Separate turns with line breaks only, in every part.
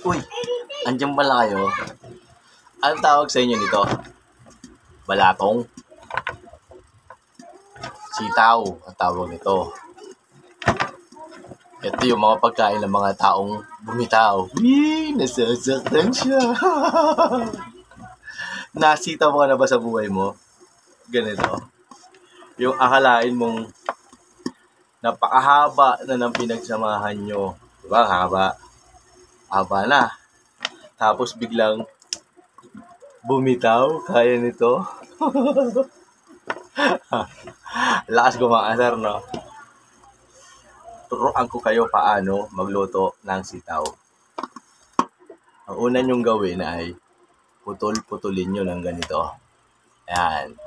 Uy, andiyan pala kayo. Anong tawag sa inyo nito? Balatong? Sitaw ang tawag nito. Ito yung mga pagkain ng mga taong bumitaw. Wee! Nasasaktan siya. Nasitaw ka na ba sa buhay mo? Ganito. Yung akalain mong napakahaba na ng pinagsamahan nyo. Diba? Haba. Haba na. Tapos biglang bumitaw. Kaya nito. Lakas gumakasar, no? Turuan ko kayo paano magluto ng sitaw. Ang una nyong gawin ay putol-putulin nyo ng ganito. Ayan.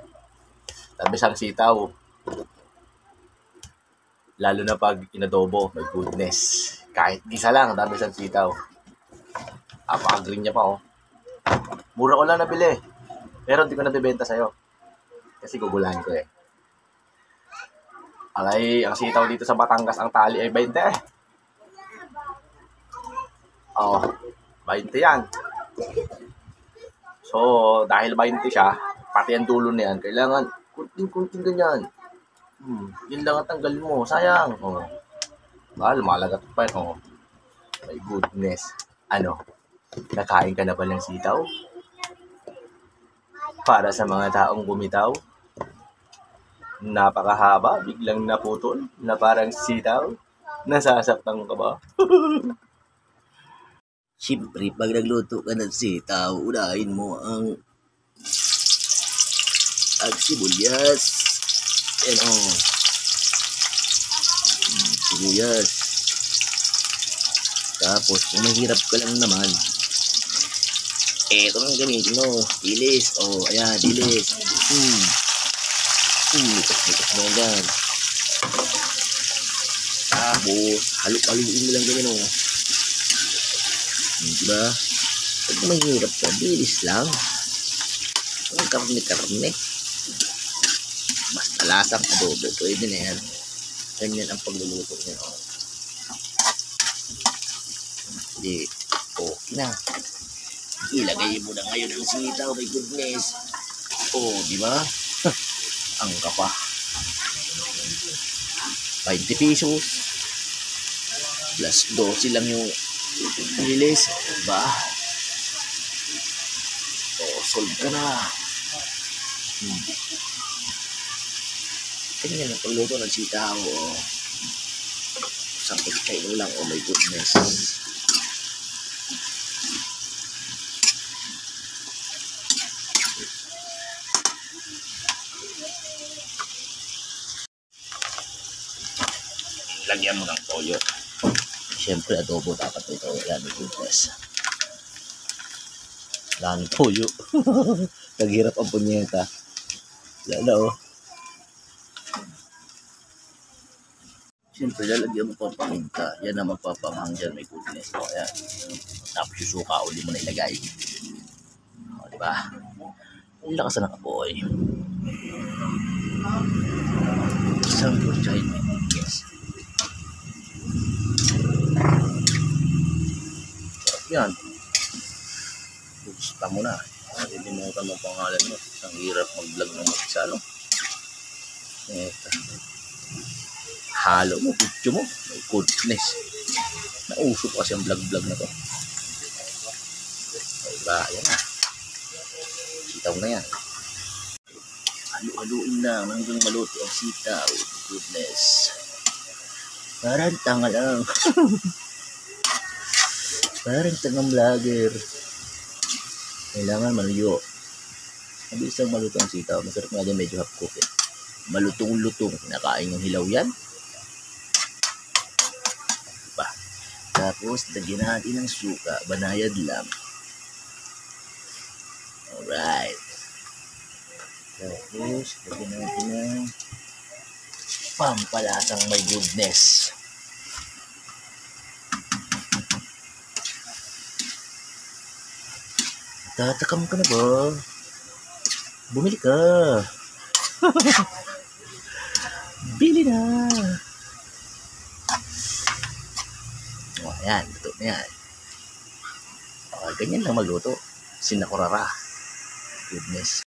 Tapos ang sitaw, lalo na pag inadobo, my goodness. Kahit isa lang, tapos ang sitaw. Apaka-green niya pa, oh. Mura ko lang nabili. Pero hindi ko nabibenta sa'yo. Kasi gugulahan ko eh. Ang sitaw dito sa Batangas, ang tali ay 20 eh. Oo, 20 yan. So, dahil 20 siya, pati ang dulo na yan, kailangan kunting-kunting ganyan. Yun lang ang tanggal mo, sayang. Oh. Lumalagat pa yun. Oh. My goodness. Ano? Nakain ka na ba ng sitaw? Para sa mga taong bumitaw? Napakahaba, biglang naputol, na parang sitaw. Nasasaktan ka ba?
Siyempre, pag nagluto ka ng sitaw, unahin mo ang sibuyas. Yan o. Sibuyas. Tapos, kung mahirap ka lang naman, eto ang gamitin mo. Dilis. O, ayan, dilis. Likas-likas mo yan. Tapos, halo-haluin mo lang ganyan o. Diba? Pag mahirap ka, bilis lang. Ang karne-karne. Basta lasang adobo. Pwede na yan. Ganyan ang pagluluto niya. Hindi. Okay na. Ilagay mo na ngayon ang sitaw. My goodness. Diba? Ang kapa. 20 pesos. Plus 12 lang yung bilis. Diba? Solve ka na. Ganyan ang pagluto ng sitaw. Sampit kayo lang. Oh my goodness. Lagyan mo ng toyo. Siyempre, adobo dapat ito. Yan, may goodness. Wala ng toyo. Naghirap ang punyeta. Lalo, siyempre, lalagyan mo pa paminta. Yan na magpapamahang dyan, may goodness. Ayan. Tapos yung suka, uli mo na ilagay. Diba? Ang lakas na ng apoy. Isang kurchahin, may goodness. Yan. Gusto mo na. Nalilimutan mo pangalan mo. Ang hirap mag-vlog ng mag-isa, no? Ito. Halo mo, video mo. My goodness. Nauso kasi ang vlog-vlog na to. Diba? Ayan na. Sitaw na yan. Halu-haluin lang hanggang maluto ang sitaw. Goodness. Parang tanga lang. Parang tangang vlogger. Kailangan maluyo. Mabilis lang maluto ang sitaw. Masarap nga din, medyo half cooked. Malutong-lutong. Nakain yung hilaw yan. Diba? Tapos, lagyan natin ng suka. Banayad lang. Alright. Tapos, lagyan natin ng pampalasang my goodness. Tatakam ka na ba? Bumili ka. Bili na. Ayan, luto na yan. Ganyan lang magluto. Sinakurara. Goodness.